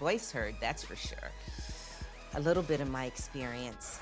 voice heard, that's for sure. A little bit of my experience,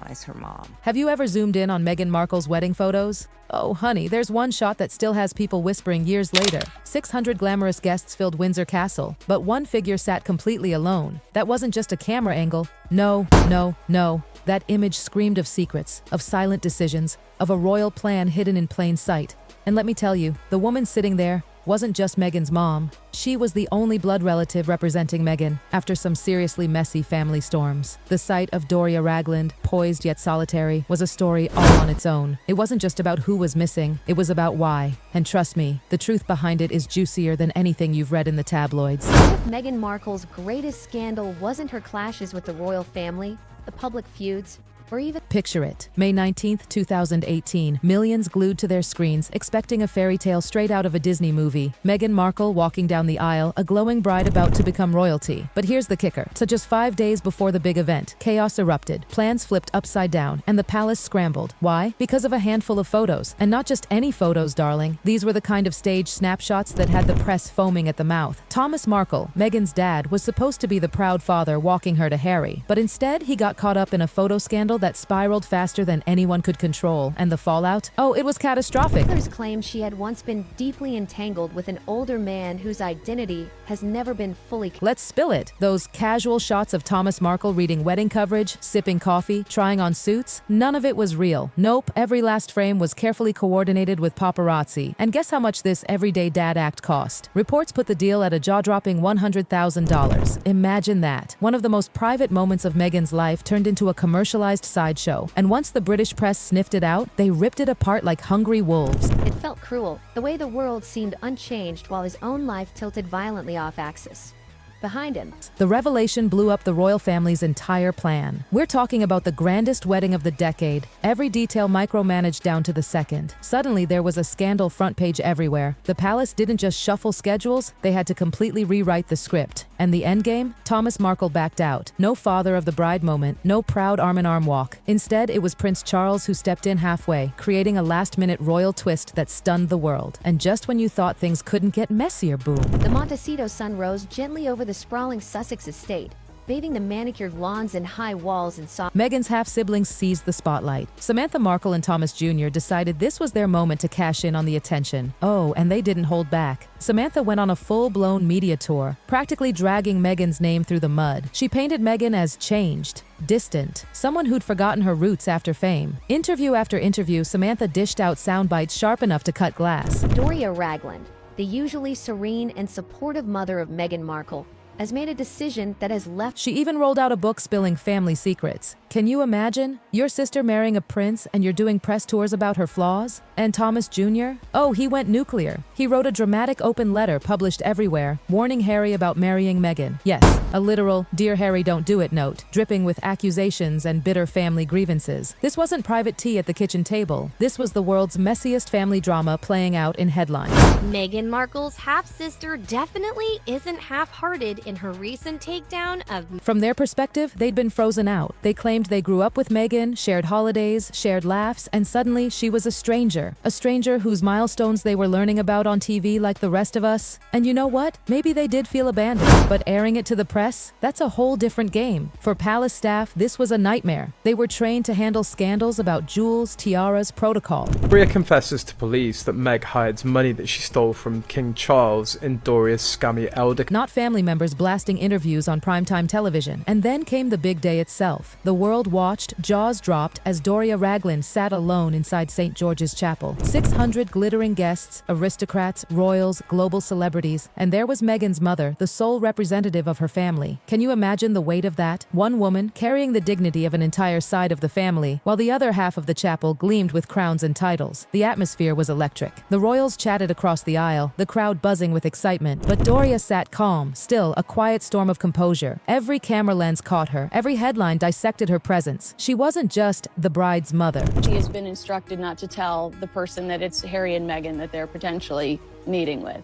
as her mom. Have you ever zoomed in on Meghan Markle's wedding photos? Oh, honey, there's one shot that still has people whispering years later. 600 glamorous guests filled Windsor Castle, but one figure sat completely alone. That wasn't just a camera angle. No, no, no. That image screamed of secrets, of silent decisions, of a royal plan hidden in plain sight. And let me tell you, the woman sitting there wasn't just Meghan's mom. She was the only blood relative representing Meghan after some seriously messy family storms. The sight of Doria Ragland, poised yet solitary, was a story all on its own. It wasn't just about who was missing, it was about why. And trust me, the truth behind it is juicier than anything you've read in the tabloids. What if Meghan Markle's greatest scandal wasn't her clashes with the royal family, the public feuds, or even— Picture it. May 19, 2018. Millions glued to their screens, expecting a fairy tale straight out of a Disney movie. Meghan Markle walking down the aisle, a glowing bride about to become royalty. But here's the kicker. So just 5 days before the big event, chaos erupted. Plans flipped upside down, and the palace scrambled. Why? Because of a handful of photos. And not just any photos, darling. These were the kind of staged snapshots that had the press foaming at the mouth. Thomas Markle, Meghan's dad, was supposed to be the proud father walking her to Harry. But instead, he got caught up in a photo scandal that spiraled faster than anyone could control. And the fallout? Oh, it was catastrophic. Others claim she had once been deeply entangled with an older man whose identity has never been fully— Let's spill it. Those casual shots of Thomas Markle reading wedding coverage, sipping coffee, trying on suits, none of it was real. Nope, every last frame was carefully coordinated with paparazzi. And guess how much this everyday dad act cost? Reports put the deal at a jaw-dropping $100,000. Imagine that. One of the most private moments of Meghan's life turned into a commercialized sideshow. And once the British press sniffed it out, they ripped it apart like hungry wolves. It felt cruel, the way the world seemed unchanged while his own life tilted violently off axis. Behind him, the revelation blew up the royal family's entire plan. We're talking about the grandest wedding of the decade, every detail micromanaged down to the second. Suddenly, there was a scandal front page everywhere. The palace didn't just shuffle schedules, they had to completely rewrite the script. And the endgame? Thomas Markle backed out. No father of the bride moment, no proud arm-in-arm walk. Instead, it was Prince Charles who stepped in halfway, creating a last-minute royal twist that stunned the world. And just when you thought things couldn't get messier, boom. The Montecito sun rose gently over the sprawling Sussex estate, bathing the manicured lawns and high walls in soft— Meghan's half-siblings seized the spotlight. Samantha Markle and Thomas Jr. decided this was their moment to cash in on the attention. Oh, and they didn't hold back. Samantha went on a full-blown media tour, practically dragging Meghan's name through the mud. She painted Meghan as changed, distant, someone who'd forgotten her roots after fame. Interview after interview, Samantha dished out sound bites sharp enough to cut glass. Doria Ragland, the usually serene and supportive mother of Meghan Markle, has made a decision that has left— She even rolled out a book spilling family secrets. Can you imagine? Your sister marrying a prince and you're doing press tours about her flaws? And Thomas Jr.? Oh, he went nuclear. He wrote a dramatic open letter published everywhere, warning Harry about marrying Meghan. Yes, a literal "Dear Harry, don't do it" note, dripping with accusations and bitter family grievances. This wasn't private tea at the kitchen table. This was the world's messiest family drama playing out in headlines. Meghan Markle's half-sister definitely isn't half-hearted in her recent takedown of— From their perspective, they'd been frozen out. They claimed they grew up with Meghan, shared holidays, shared laughs, and suddenly she was a stranger. A stranger whose milestones they were learning about on TV like the rest of us. And you know what? Maybe they did feel abandoned, but airing it to the press? That's a whole different game. For palace staff, this was a nightmare. They were trained to handle scandals about jewels, tiaras, protocol. Doria confesses to police that Meg hides money that she stole from King Charles in Doria's scammy elder— Not family members blasting interviews on primetime television. And then came the big day itself. The world watched, jaws dropped, as Doria Ragland sat alone inside St. George's Chapel. 600 glittering guests, aristocrats, royals, global celebrities, and there was Meghan's mother, the sole representative of her family. Can you imagine the weight of that? One woman carrying the dignity of an entire side of the family, while the other half of the chapel gleamed with crowns and titles. The atmosphere was electric. The royals chatted across the aisle, the crowd buzzing with excitement, but Doria sat calm, still a quiet storm of composure. Every camera lens caught her, every headline dissected her presence. She wasn't just the bride's mother. She has been instructed not to tell the person that it's Harry and Meghan that they're potentially meeting with.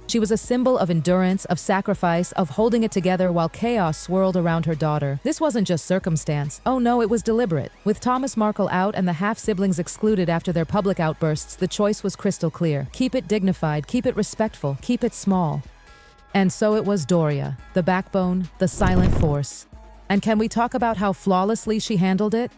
She was a symbol of endurance, of sacrifice, of holding it together while chaos swirled around her daughter. This wasn't just circumstance. Oh no, it was deliberate. With Thomas Markle out and the half-siblings excluded after their public outbursts, the choice was crystal clear. Keep it dignified, keep it respectful, keep it small. And so it was Doria, the backbone, the silent force. And can we talk about how flawlessly she handled it?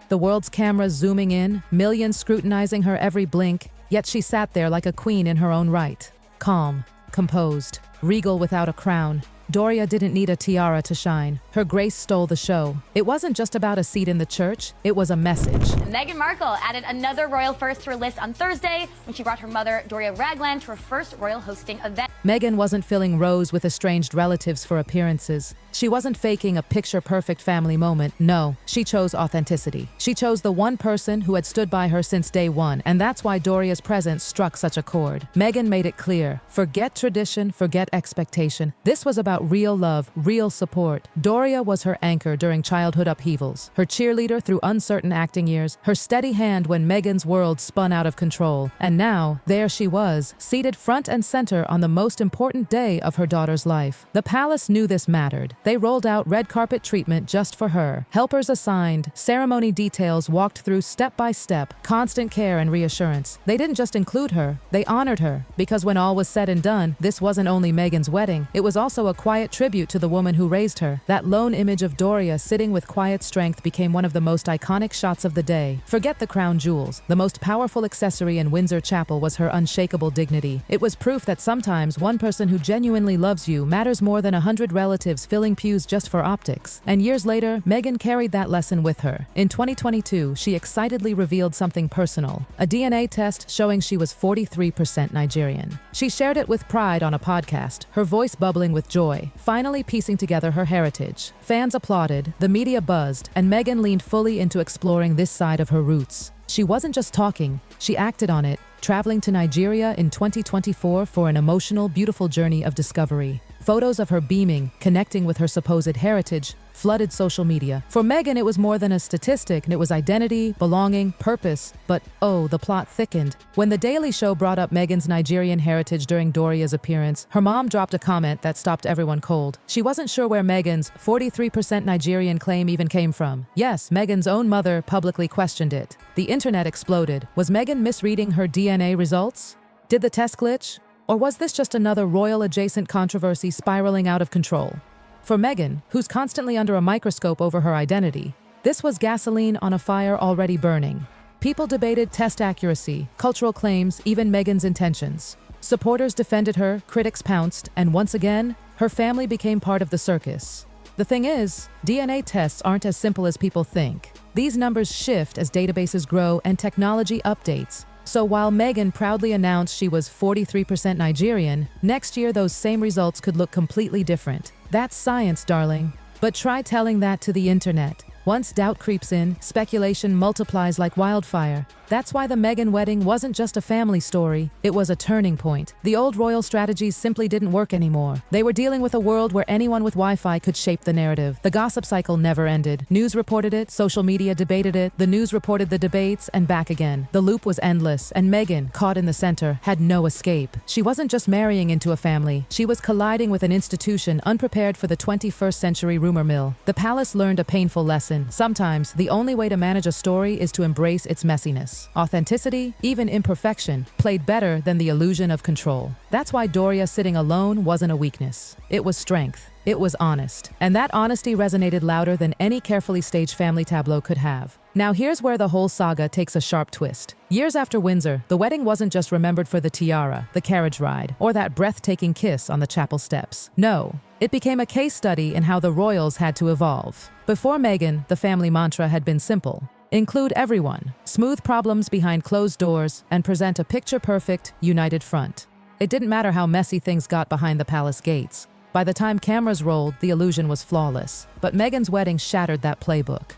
The world's cameras zooming in, millions scrutinizing her every blink, yet she sat there like a queen in her own right. Calm, composed, regal without a crown. Doria didn't need a tiara to shine. Her grace stole the show. It wasn't just about a seat in the church, it was a message. Meghan Markle added another royal first to her list on Thursday when she brought her mother, Doria Ragland, to her first royal hosting event. Meghan wasn't filling rows with estranged relatives for appearances. She wasn't faking a picture-perfect family moment. No, she chose authenticity. She chose the one person who had stood by her since day one, and that's why Doria's presence struck such a chord. Meghan made it clear, forget tradition, forget expectation. This was about real love, real support. Doria was her anchor during childhood upheavals, her cheerleader through uncertain acting years, her steady hand when Meghan's world spun out of control. And now, there she was, seated front and center on the most important day of her daughter's life. The palace knew this mattered. They rolled out red carpet treatment just for her. Helpers assigned, ceremony details walked through step by step, constant care and reassurance. They didn't just include her, they honored her. Because when all was said and done, this wasn't only Meghan's wedding, it was also a quiet tribute to the woman who raised her. That lone image of Doria sitting with quiet strength became one of the most iconic shots of the day. Forget the crown jewels. The most powerful accessory in Windsor Chapel was her unshakable dignity. It was proof that sometimes one person who genuinely loves you matters more than 100 relatives filling pews just for optics. And years later, Meghan carried that lesson with her. In 2022, she excitedly revealed something personal, a DNA test showing she was 43% Nigerian. She shared it with pride on a podcast, her voice bubbling with joy, finally piecing together her heritage. Fans applauded, the media buzzed, and Meghan leaned fully into exploring this side of her roots. She wasn't just talking, she acted on it, traveling to Nigeria in 2024 for an emotional, beautiful journey of discovery. Photos of her beaming, connecting with her supposed heritage, flooded social media. For Meghan, it was more than a statistic. It was identity, belonging, purpose. But oh, the plot thickened. When The Daily Show brought up Meghan's Nigerian heritage during Doria's appearance, her mom dropped a comment that stopped everyone cold. She wasn't sure where Meghan's 43% Nigerian claim even came from. Yes, Meghan's own mother publicly questioned it. The internet exploded. Was Meghan misreading her DNA results? Did the test glitch? Or was this just another royal-adjacent controversy spiraling out of control? For Meghan, who's constantly under a microscope over her identity, this was gasoline on a fire already burning. People debated test accuracy, cultural claims, even Meghan's intentions. Supporters defended her, critics pounced, and once again, her family became part of the circus. The thing is, DNA tests aren't as simple as people think. These numbers shift as databases grow and technology updates. So while Meghan proudly announced she was 43% Nigerian, next year those same results could look completely different. That's science, darling. But try telling that to the internet. Once doubt creeps in, speculation multiplies like wildfire. That's why the Meghan wedding wasn't just a family story, it was a turning point. The old royal strategies simply didn't work anymore. They were dealing with a world where anyone with Wi-Fi could shape the narrative. The gossip cycle never ended. News reported it, social media debated it, the news reported the debates, and back again. The loop was endless, and Meghan, caught in the center, had no escape. She wasn't just marrying into a family, she was colliding with an institution unprepared for the 21st century rumor mill. The palace learned a painful lesson. Sometimes, the only way to manage a story is to embrace its messiness. Authenticity, even imperfection, played better than the illusion of control. That's why Doria sitting alone wasn't a weakness. It was strength. It was honest. And that honesty resonated louder than any carefully staged family tableau could have. Now here's where the whole saga takes a sharp twist. Years after Windsor, the wedding wasn't just remembered for the tiara, the carriage ride, or that breathtaking kiss on the chapel steps. No, it became a case study in how the royals had to evolve. Before Meghan, the family mantra had been simple. Include everyone, smooth problems behind closed doors, and present a picture-perfect, united front. It didn't matter how messy things got behind the palace gates. By the time cameras rolled, the illusion was flawless. But Meghan's wedding shattered that playbook.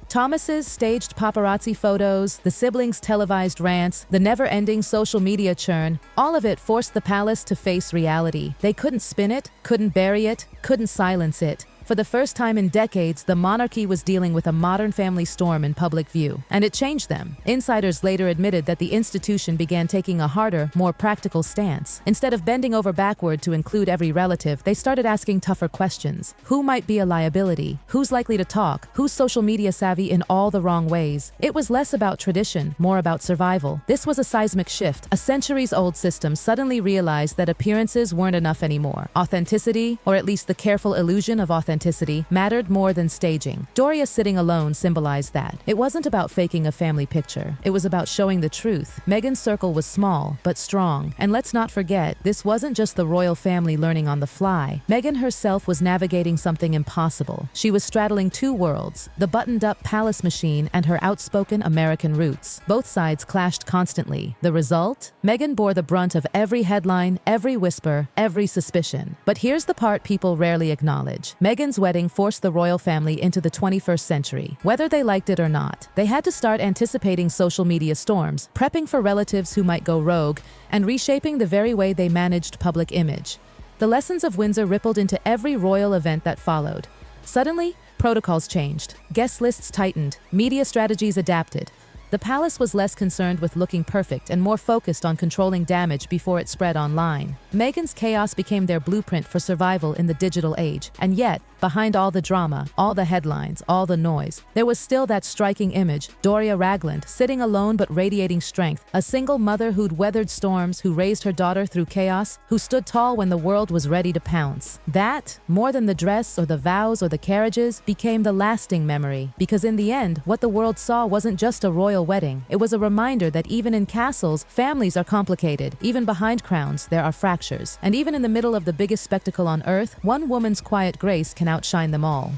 Thomas's staged paparazzi photos, the siblings' televised rants, the never-ending social media churn, all of it forced the palace to face reality. They couldn't spin it, couldn't bury it, couldn't silence it. For the first time in decades, the monarchy was dealing with a modern family storm in public view, and it changed them. Insiders later admitted that the institution began taking a harder, more practical stance. Instead of bending over backward to include every relative, they started asking tougher questions. Who might be a liability? Who's likely to talk? Who's social media savvy in all the wrong ways? It was less about tradition, more about survival. This was a seismic shift. A centuries-old system suddenly realized that appearances weren't enough anymore. Authenticity, or at least the careful illusion of authenticity, mattered more than staging. Doria sitting alone symbolized that. It wasn't about faking a family picture. It was about showing the truth. Meghan's circle was small, but strong. And let's not forget, this wasn't just the royal family learning on the fly. Meghan herself was navigating something impossible. She was straddling two worlds, the buttoned-up palace machine and her outspoken American roots. Both sides clashed constantly. The result? Meghan bore the brunt of every headline, every whisper, every suspicion. But here's the part people rarely acknowledge. Meghan's wedding forced the royal family into the 21st century. Whether they liked it or not, they had to start anticipating social media storms, prepping for relatives who might go rogue, and reshaping the very way they managed public image. The lessons of Windsor rippled into every royal event that followed. Suddenly, protocols changed, guest lists tightened, media strategies adapted. The palace was less concerned with looking perfect and more focused on controlling damage before it spread online. Meghan's chaos became their blueprint for survival in the digital age, and yet, behind all the drama, all the headlines, all the noise, there was still that striking image, Doria Ragland, sitting alone but radiating strength, a single mother who'd weathered storms, who raised her daughter through chaos, who stood tall when the world was ready to pounce. That, more than the dress or the vows or the carriages, became the lasting memory, because in the end, what the world saw wasn't just a royal wedding. It was a reminder that even in castles, families are complicated. Even behind crowns, there are fractures. And even in the middle of the biggest spectacle on earth, one woman's quiet grace can outshine them all.